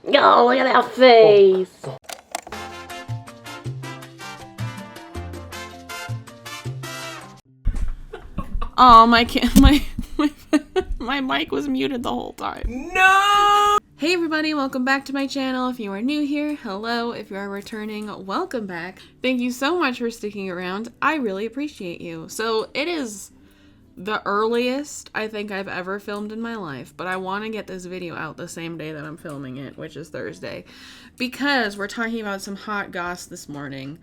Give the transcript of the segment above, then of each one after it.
Oh, look at that face. Oh, my mic was muted the whole time. No! Hey everybody, welcome back to my channel. If you are new here, hello. If you are returning, welcome back. Thank you so much for sticking around. I really appreciate you. So it is the earliest I think I've ever filmed in my life, but I want to get this video out the same day that I'm filming it, which is Thursday, because we're talking about some hot goss this morning.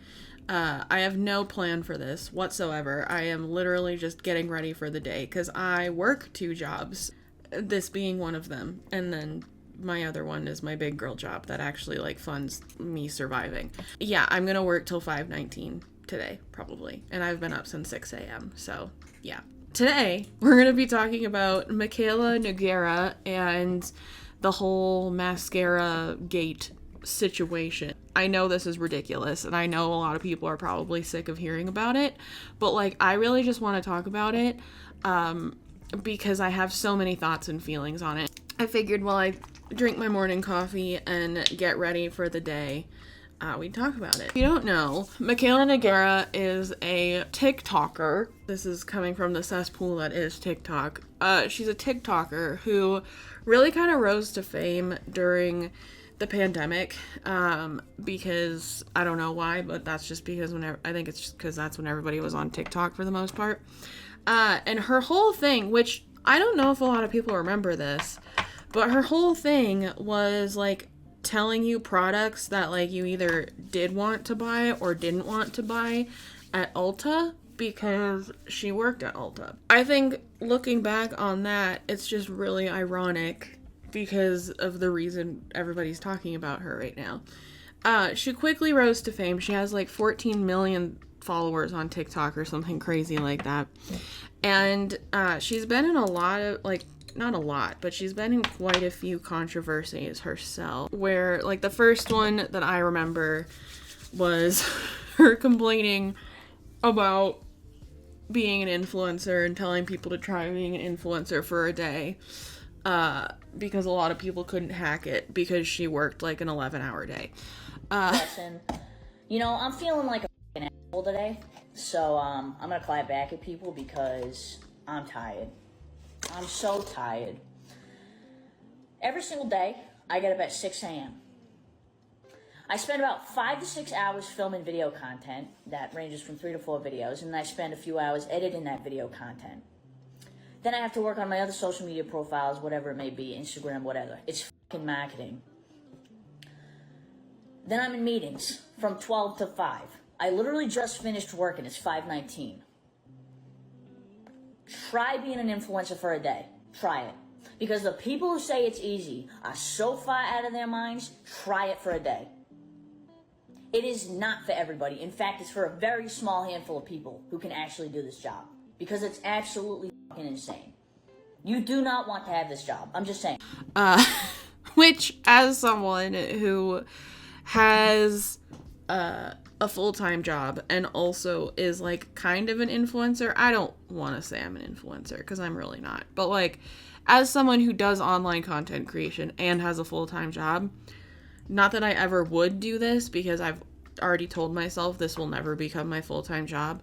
I have no plan for this whatsoever. I am literally just getting ready for the day because I work 2 jobs, this being one of them, and then my other one is my big girl job that actually like funds me surviving. Yeah, I'm gonna work till 5:19 today probably, and I've been up since 6 a.m. so yeah. Today we're gonna be talking about Mikayla Nogueira and the whole Mascara gate situation. I know this is ridiculous, and I know a lot of people are probably sick of hearing about it, but like I really just want to talk about it because I have so many thoughts and feelings on it. I figured while I drink my morning coffee and get ready for the day, we'd talk about it. If you don't know, Mikayla Nogueira is a TikToker. This is coming from the cesspool that is TikTok. She's a TikToker who really kind of rose to fame during the pandemic, because I don't know why, but that's just because I think it's just because that's when everybody was on TikTok for the most part. And her whole thing, which I don't know if a lot of people remember this, but her whole thing was like telling you products that like you either did want to buy or didn't want to buy at Ulta because she worked at Ulta. I think looking back on that, it's just really ironic because of the reason everybody's talking about her right now. She quickly rose to fame. She has like 14 million followers on TikTok or something crazy like that. And she's been in a lot of, like, not a lot, but she's been in quite a few controversies herself. Where, like, the first one that I remember was her complaining about being an influencer and telling people to try being an influencer for a day. Because a lot of people couldn't hack it because she worked like an 11-hour day. You know, I'm feeling like a f***ing asshole today, so I'm gonna clap back at people because I'm tired. I'm so tired. Every single day, I get up at 6 a.m. I spend about 5 to 6 hours filming video content that ranges from 3 to 4 videos, and I spend a few hours editing that video content. Then I have to work on my other social media profiles, whatever it may be, Instagram, whatever. It's fucking marketing. Then I'm in meetings from 12 to 5. I literally just finished working. It's 5:19. Try being an influencer for a day. Try it. Because the people who say it's easy are so far out of their minds, try it for a day. It is not for everybody. In fact, it's for a very small handful of people who can actually do this job. Because it's absolutely insane. You do not want to have this job. I'm just saying. Which, as someone who has a full-time job and also is like kind of an influencer, I don't want to say I'm an influencer because I'm really not. But like, as someone who does online content creation and has a full-time job, not that I ever would do this because I've already told myself this will never become my full-time job.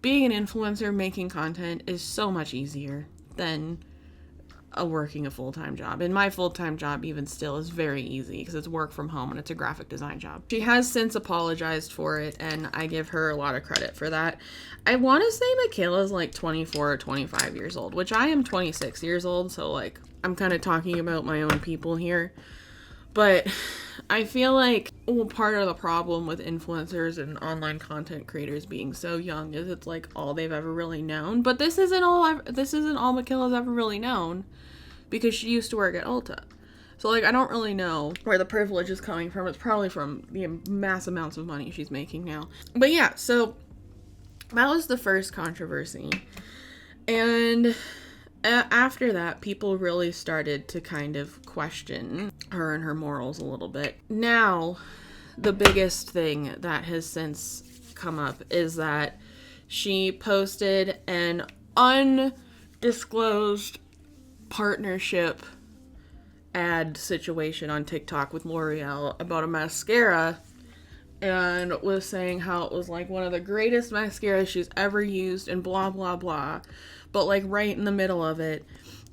Being an influencer making content is so much easier than working a full-time job. And my full-time job even still is very easy because it's work from home and it's a graphic design job. She has since apologized for it, and I give her a lot of credit for that. I want to say Michaela's like 24 or 25 years old, which I am 26 years old, so like I'm kind of talking about my own people here. But I feel like part of the problem with influencers and online content creators being so young is it's like all they've ever really known. But this isn't all Michaela's ever really known because she used to work at Ulta. So like I don't really know where the privilege is coming from. It's probably from the mass amounts of money she's making now. But yeah, so that was the first controversy. And after that, people really started to kind of question her and her morals a little bit. Now, the biggest thing that has since come up is that she posted an undisclosed partnership ad situation on TikTok with L'Oreal about a mascara, and was saying how it was like one of the greatest mascaras she's ever used and blah blah blah. But like right in the middle of it,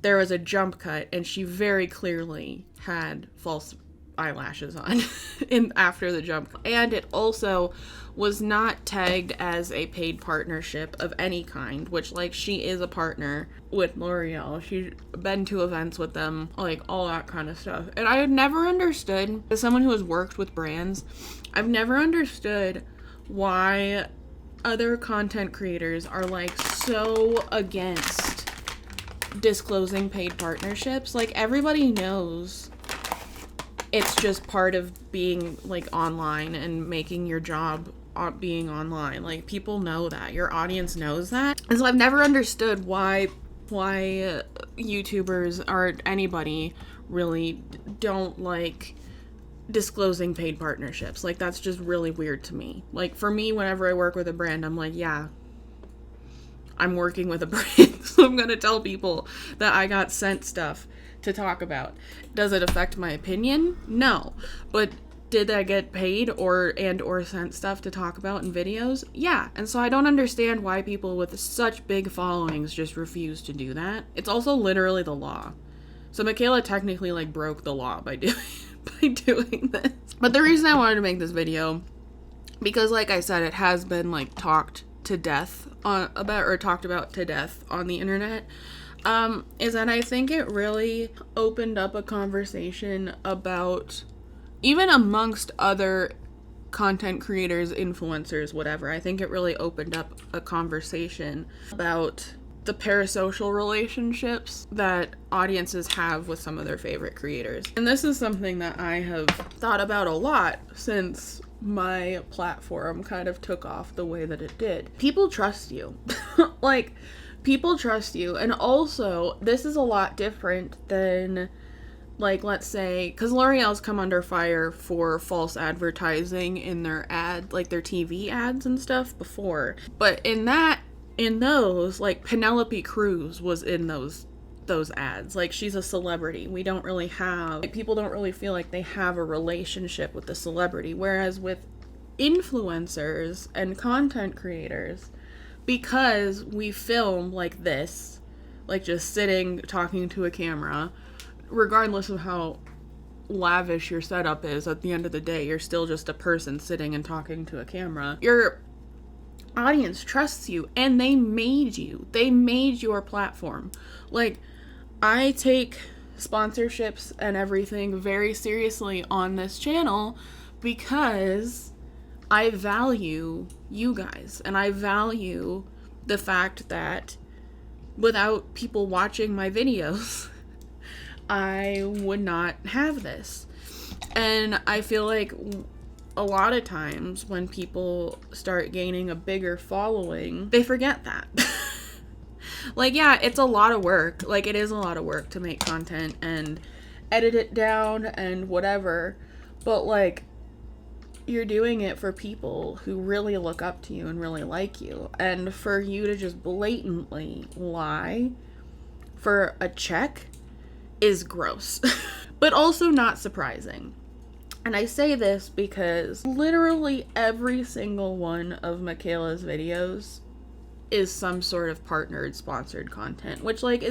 there was a jump cut and she very clearly had false eyelashes on in after the jump cut. And it also was not tagged as a paid partnership of any kind, which like she is a partner with L'Oreal. She's been to events with them, like all that kind of stuff. And I had never understood, as someone who has worked with brands, I've never understood why other content creators are like so against disclosing paid partnerships. Like everybody knows it's just part of being like online and making your job being online. Like people know that, your audience knows that. And so I've never understood why YouTubers or anybody really don't like disclosing paid partnerships. Like that's just really weird to me. Like for me, whenever I work with a brand, I'm like, yeah, I'm working with a brand, so I'm gonna tell people that I got sent stuff to talk about. Does it affect my opinion? No. But did I get paid or sent stuff to talk about in videos? Yeah. And so I don't understand why people with such big followings just refuse to do that. It's also literally the law. So Michaela technically like broke the law by doing this. But the reason I wanted to make this video, because like I said, it has been like talked about to death on the internet, is that I think it really opened up a conversation about, even amongst other content creators, influencers, whatever, I think it really opened up a conversation about the parasocial relationships that audiences have with some of their favorite creators. And this is something that I have thought about a lot since my platform kind of took off the way that it did. People trust you. Like, people trust you. And also, this is a lot different than, like, let's say, because L'Oreal's come under fire for false advertising in their ad, like their TV ads and stuff before. But in those, like, Penelope Cruz was in those ads. Like, she's a celebrity. We don't really have, like, people don't really feel like they have a relationship with the celebrity. Whereas with influencers and content creators, because we film like this, like just sitting, talking to a camera, regardless of how lavish your setup is, at the end of the day, you're still just a person sitting and talking to a camera. Your audience trusts you, and they made your platform. Like, I take sponsorships and everything very seriously on this channel because I value you guys, and I value the fact that without people watching my videos, I would not have this. And I feel like a lot of times when people start gaining a bigger following, they forget that. Like, yeah, it's a lot of work. Like, it is a lot of work to make content and edit it down and whatever. But, like, you're doing it for people who really look up to you and really like you. And for you to just blatantly lie for a check is gross. But also not surprising. And I say this because literally every single one of Michaela's videos is some sort of partnered, sponsored content, which, like,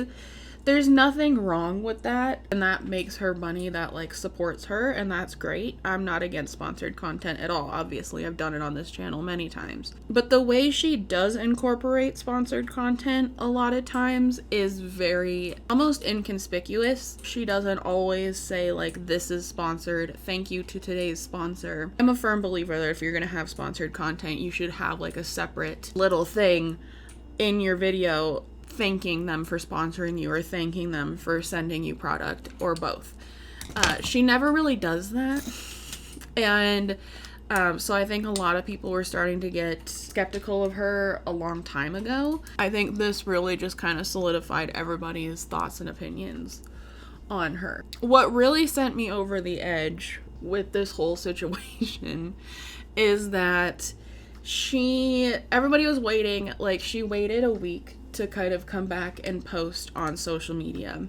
there's nothing wrong with that, and that makes her money, that, like, supports her, and that's great. I'm not against sponsored content at all. Obviously, I've done it on this channel many times. But the way she does incorporate sponsored content a lot of times is very, almost inconspicuous. She doesn't always say, like, this is sponsored, thank you to today's sponsor. I'm a firm believer that if you're gonna have sponsored content, you should have, like, a separate little thing in your video thanking them for sponsoring you or thanking them for sending you product, or both. She never really does that. And so I think a lot of people were starting to get skeptical of her a long time ago. I think this really just kind of solidified everybody's thoughts and opinions on her. What really sent me over the edge with this whole situation is that everybody was waiting, like, she waited a week to kind of come back and post on social media.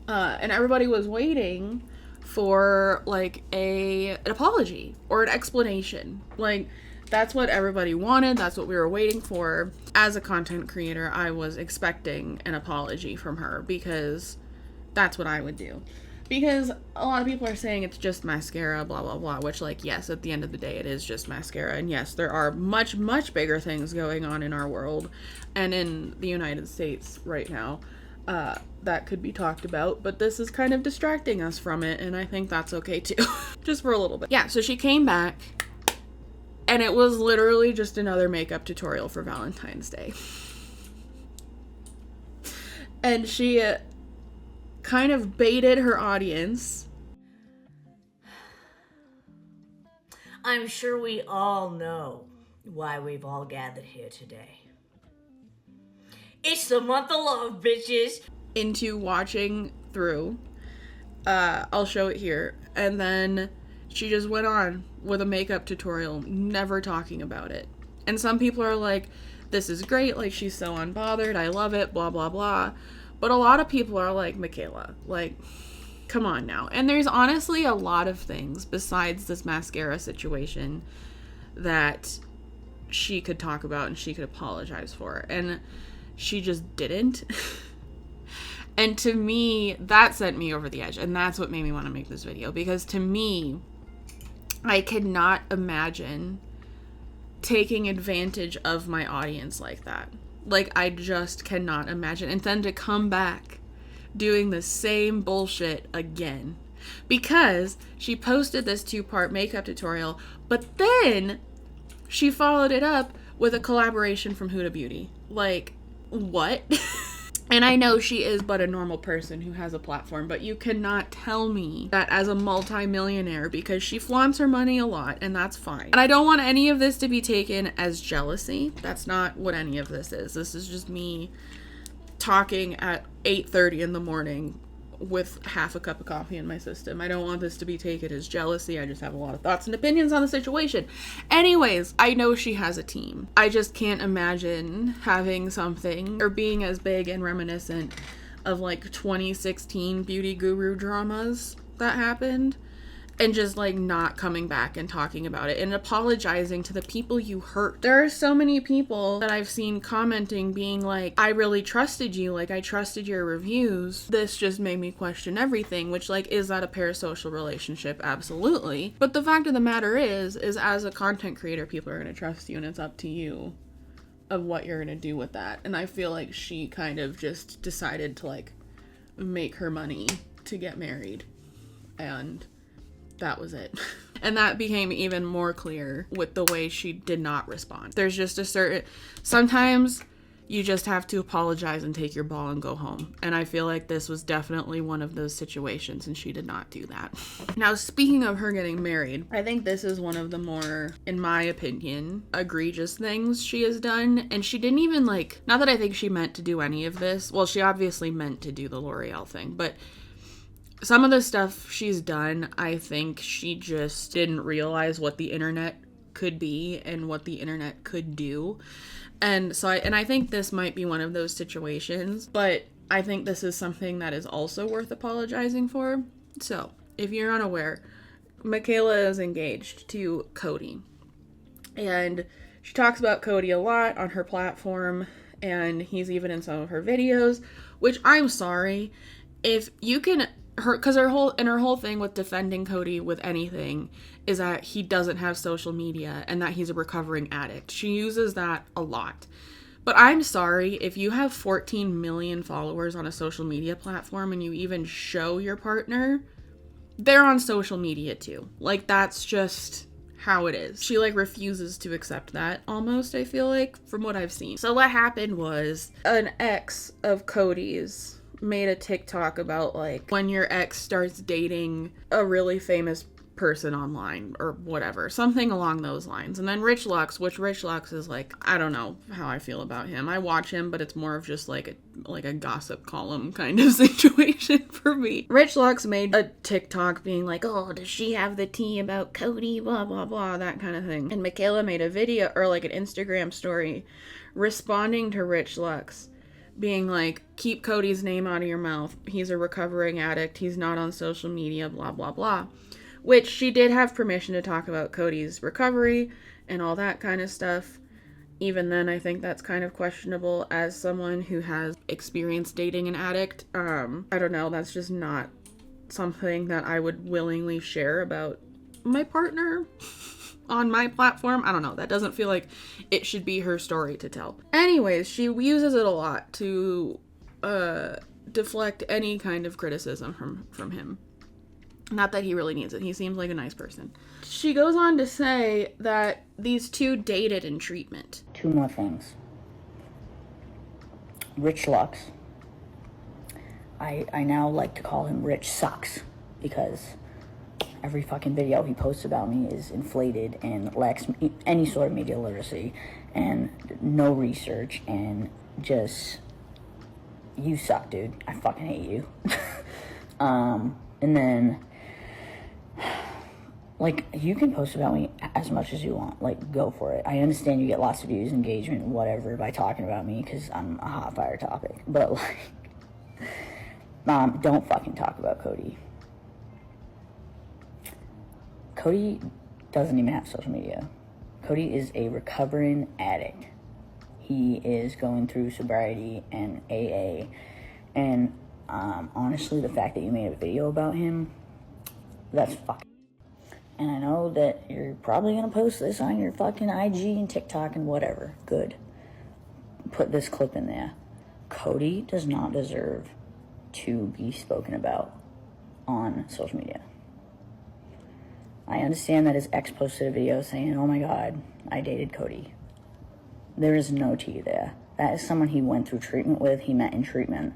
And everybody was waiting for like an apology or an explanation. Like, that's what everybody wanted. That's what we were waiting for. As a content creator, I was expecting an apology from her because that's what I would do. Because a lot of people are saying it's just mascara, blah, blah, blah, which, like, yes, at the end of the day, it is just mascara. And yes, there are much, much bigger things going on in our world and in the United States right now that could be talked about. But this is kind of distracting us from it, and I think that's okay, too. Just for a little bit. Yeah, so she came back, and it was literally just another makeup tutorial for Valentine's Day. And she kind of baited her audience. I'm sure we all know why we've all gathered here today. It's the month of love, bitches. Into watching through. I'll show it here. And then she just went on with a makeup tutorial, never talking about it. And some people are like, this is great, like, she's so unbothered, I love it, blah, blah, blah. But a lot of people are like, Michaela, like, come on now. And there's honestly a lot of things besides this mascara situation that she could talk about and she could apologize for. And she just didn't. And to me, that sent me over the edge. And that's what made me want to make this video. Because to me, I could not imagine taking advantage of my audience like that. Like, I just cannot imagine. And then to come back doing the same bullshit again. Because she posted this 2-part makeup tutorial, but then she followed it up with a collaboration from Huda Beauty. Like, what? And I know she is but a normal person who has a platform, but you cannot tell me that as a multi-millionaire, because she flaunts her money a lot, and that's fine. And I don't want any of this to be taken as jealousy. That's not what any of this is. This is just me talking at 8:30 in the morning with half a cup of coffee in my system. I don't want this to be taken as jealousy. I just have a lot of thoughts and opinions on the situation. Anyways, I know she has a team. I just can't imagine having something or being as big and reminiscent of like 2016 beauty guru dramas that happened and just like not coming back and talking about it and apologizing to the people you hurt. There are so many people that I've seen commenting being like, I really trusted you, like I trusted your reviews. This just made me question everything, which, like, is that a parasocial relationship? Absolutely. But the fact of the matter is as a content creator, people are going to trust you and it's up to you of what you're going to do with that. And I feel like she kind of just decided to like make her money to get married, and that was it. And that became even more clear with the way she did not respond. There's just a certain, sometimes you just have to apologize and take your ball and go home. And I feel like this was definitely one of those situations, and she did not do that. Now, speaking of her getting married, I think this is one of the more, in my opinion, egregious things she has done. And she didn't even like, not that I think she meant to do any of this. Well, she obviously meant to do the L'Oreal thing, but some of the stuff she's done, I think she just didn't realize what the internet could be and what the internet could do. And so I think this might be one of those situations, but I think this is something that is also worth apologizing for. So, if you're unaware, Michaela is engaged to Cody. And she talks about Cody a lot on her platform, and he's even in some of her videos, which I'm sorry. If you can, because her whole thing with defending Cody with anything is that he doesn't have social media and that he's a recovering addict. She uses that a lot. But I'm sorry, if you have 14 million followers on a social media platform and you even show your partner, they're on social media too. Like, that's just how it is. She like refuses to accept that almost, I feel like, from what I've seen. So what happened was an ex of Cody's made a TikTok about like when your ex starts dating a really famous person online or whatever, something along those lines. And then Rich Lux is like, I don't know how I feel about him. I watch him, but it's more of just like a gossip column kind of situation for me. Rich Lux made a TikTok being like, oh, does she have the tea about Cody, blah blah blah, that kind of thing. And Michaela made a video or like an Instagram story responding to Rich Lux being like, keep Cody's name out of your mouth. He's a recovering addict. He's not on social media, blah, blah, blah. Which she did have permission to talk about Cody's recovery and all that kind of stuff. Even then, I think that's kind of questionable as someone who has experienced dating an addict. I don't know. That's just not something that I would willingly share about my partner on my platform. I don't know. That doesn't feel like it should be her story to tell. Anyways, she uses it a lot to deflect any kind of criticism from him. Not that he really needs it. He seems like a nice person. She goes on to say that these two dated in treatment. Two more things. Rich Lux. I now like to call him Rich Sucks because every fucking video he posts about me is inflated and lacks any sort of media literacy and no research and just, you suck, dude. I fucking hate you. And then, like, you can post about me as much as you want. Like, go for it. I understand you get lots of views, engagement, whatever, by talking about me because I'm a hot fire topic. But, like, don't fucking talk about Cody. Cody doesn't even have social media. Cody is a recovering addict. He is going through sobriety and AA. And honestly, the fact that you made a video about him, that's fucking... And I know that you're probably going to post this on your fucking IG and TikTok and whatever. Good. Put this clip in there. Cody does not deserve to be spoken about on social media. I understand that his ex posted a video saying, oh my god, I dated Cody. There is no tea there. That is someone he went through treatment with, he met in treatment.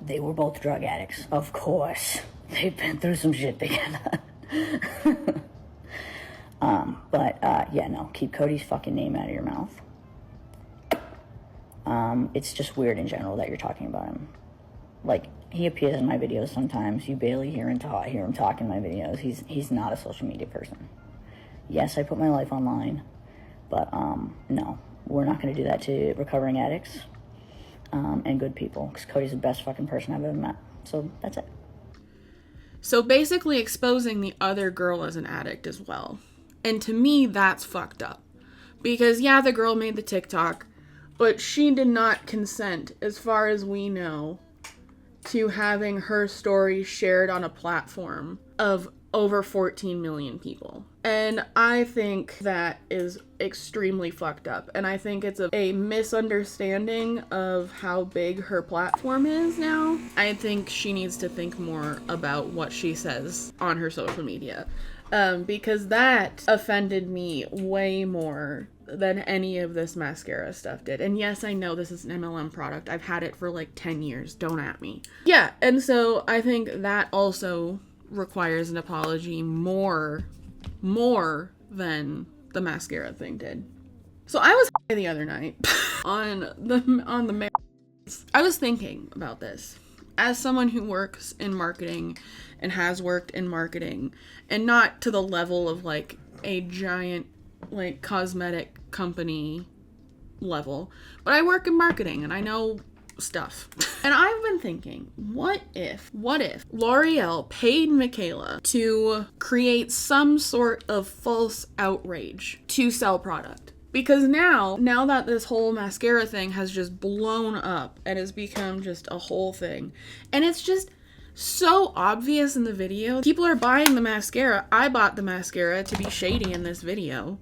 They were both drug addicts, of course. They've been through some shit together. Yeah, no, keep Cody's fucking name out of your mouth. It's just weird in general that you're talking about him. Like, he appears in my videos sometimes. You barely hear him talk in my videos. He's not a social media person. Yes, I put my life online, but no, we're not going to do that to recovering addicts and good people, because Cody's the best fucking person I've ever met. So that's it. So basically exposing the other girl as an addict as well. And to me, that's fucked up. Because yeah, the girl made the TikTok, but she did not consent, as far as we know, to having her story shared on a platform of over 14 million people. And I think that is extremely fucked up. And I think it's a misunderstanding of how big her platform is now. I think she needs to think more about what she says on her social media. Because that offended me way more than any of this Mascara stuff did. And yes, I know this is an MLM product. I've had it for like 10 years. Don't at me. Yeah, and so I think that also requires an apology more than the Mascara thing did. So I was high the other night on the I was thinking about this as someone who works in marketing and has worked in marketing, and not to the level of like a giant like cosmetic company level, but I work in marketing and I know stuff. And I've been thinking, what if L'Oreal paid Michaela to create some sort of false outrage to sell product? Because now that this whole Mascara thing has just blown up and has become just a whole thing, and it's just so obvious in the video. People are buying the Mascara. I bought the Mascara to be shady in this video.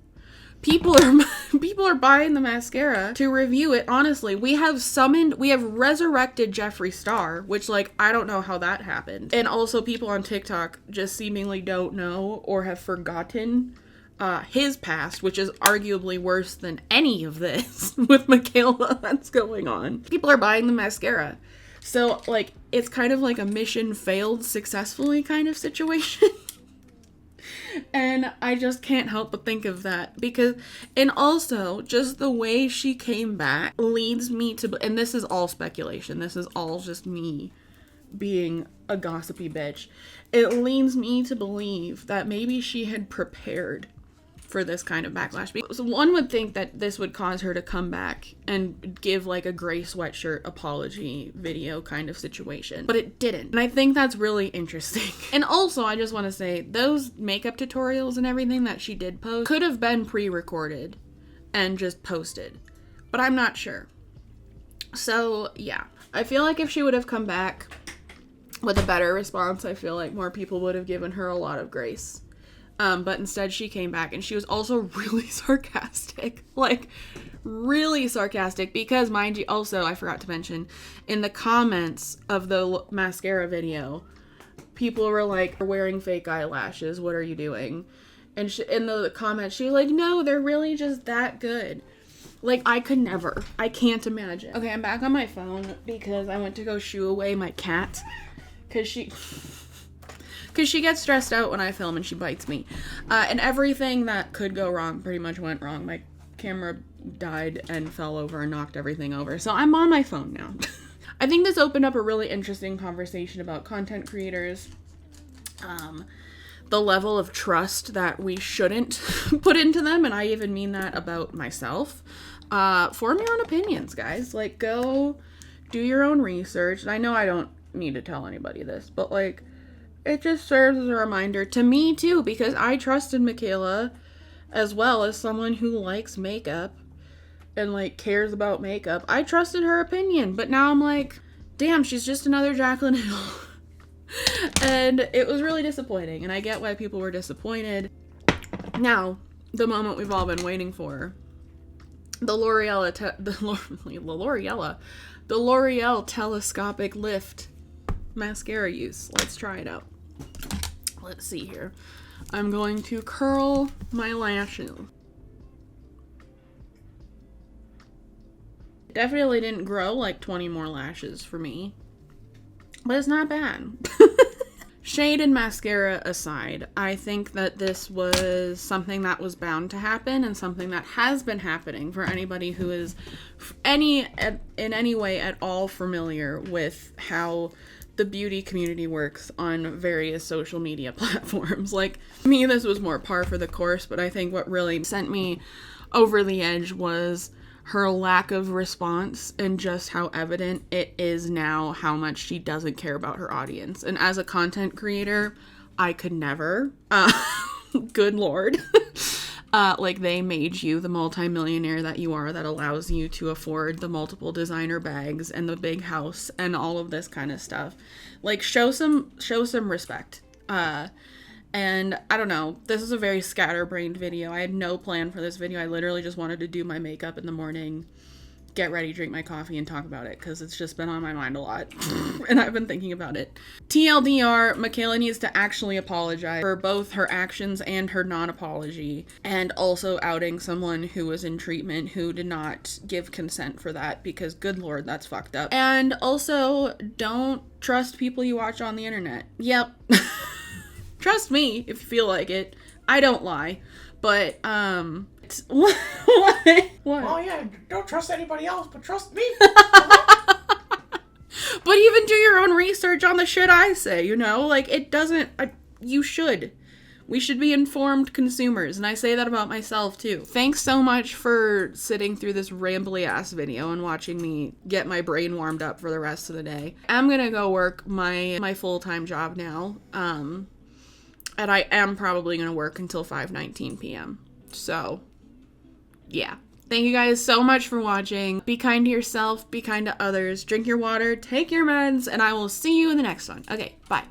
People are buying the Mascara to review it. Honestly, we have resurrected Jeffree Star, which, like, I don't know how that happened. And also people on TikTok just seemingly don't know or have forgotten his past, which is arguably worse than any of this with Michaela that's going on. People are buying the Mascara. So, like, it's kind of like a mission failed successfully kind of situation. And I just can't help but think of that because, and also just the way she came back leads me to, and this is all speculation, this is all just me being a gossipy bitch. It leads me to believe that maybe she had prepared for this kind of backlash. So one would think that this would cause her to come back and give like a gray sweatshirt apology video kind of situation, but it didn't. And I think that's really interesting. And also, I just want to say those makeup tutorials and everything that she did post could have been pre-recorded and just posted, but I'm not sure. So yeah, I feel like if she would have come back with a better response, I feel like more people would have given her a lot of grace. But instead she came back and she was also really sarcastic, like really sarcastic, because mind you, also, I forgot to mention, in the comments of the mascara video, people were like, "You're wearing fake eyelashes, what are you doing?" And in the comments, she was like, "No, they're really just that good." Like, I could never. I can't imagine. Okay, I'm back on my phone because I went to go shoo away my cat. Because she gets stressed out when I film and she bites me. And everything that could go wrong pretty much went wrong. My camera died and fell over and knocked everything over. So I'm on my phone now. I think this opened up a really interesting conversation about content creators. The level of trust that we shouldn't put into them. And I even mean that about myself. Form your own opinions, guys. Like, go do your own research. And I know I don't need to tell anybody this, but like, it just serves as a reminder to me too, because I trusted Michaela as well as someone who likes makeup and like cares about makeup. I trusted her opinion, but now I'm like, damn, she's just another Jaclyn Hill. And it was really disappointing, and I get why people were disappointed. Now, the moment we've all been waiting for. The L'Oreal telescopic lift mascara use. Let's try it out. Let's see here. I'm going to curl my lashes. Definitely didn't grow like 20 more lashes for me, but it's not bad. Shade and mascara aside, I think that this was something that was bound to happen and something that has been happening for anybody who is in any way at all familiar with how the beauty community works on various social media platforms. Like, me, this was more par for the course, but I think what really sent me over the edge was her lack of response and just how evident it is now how much she doesn't care about her audience. And as a content creator, I could never. Good Lord. Like, they made you the multimillionaire that you are, that allows you to afford the multiple designer bags and the big house and all of this kind of stuff. Like, show some respect. And I don't know, this is a very scatterbrained video. I had no plan for this video. I literally just wanted to do my makeup in the morning, get ready, drink my coffee, and talk about it, because it's just been on my mind a lot. And I've been thinking about it. TLDR, Michaela needs to actually apologize for both her actions and her non-apology, and also outing someone who was in treatment who did not give consent for that, because good Lord, that's fucked up. And also, don't trust people you watch on the internet. Yep. Trust me if you feel like it. I don't lie. But, what? Oh yeah, don't trust anybody else, but trust me. But even do your own research on the shit I say, you know? Like, it doesn't... you should. We should be informed consumers, and I say that about myself, too. Thanks so much for sitting through this rambly-ass video and watching me get my brain warmed up for the rest of the day. I'm gonna go work my full-time job now, and I am probably gonna work until 5:19 p.m. So, yeah. Thank you guys so much for watching. Be kind to yourself, be kind to others, drink your water, take your meds, and I will see you in the next one. Okay, bye.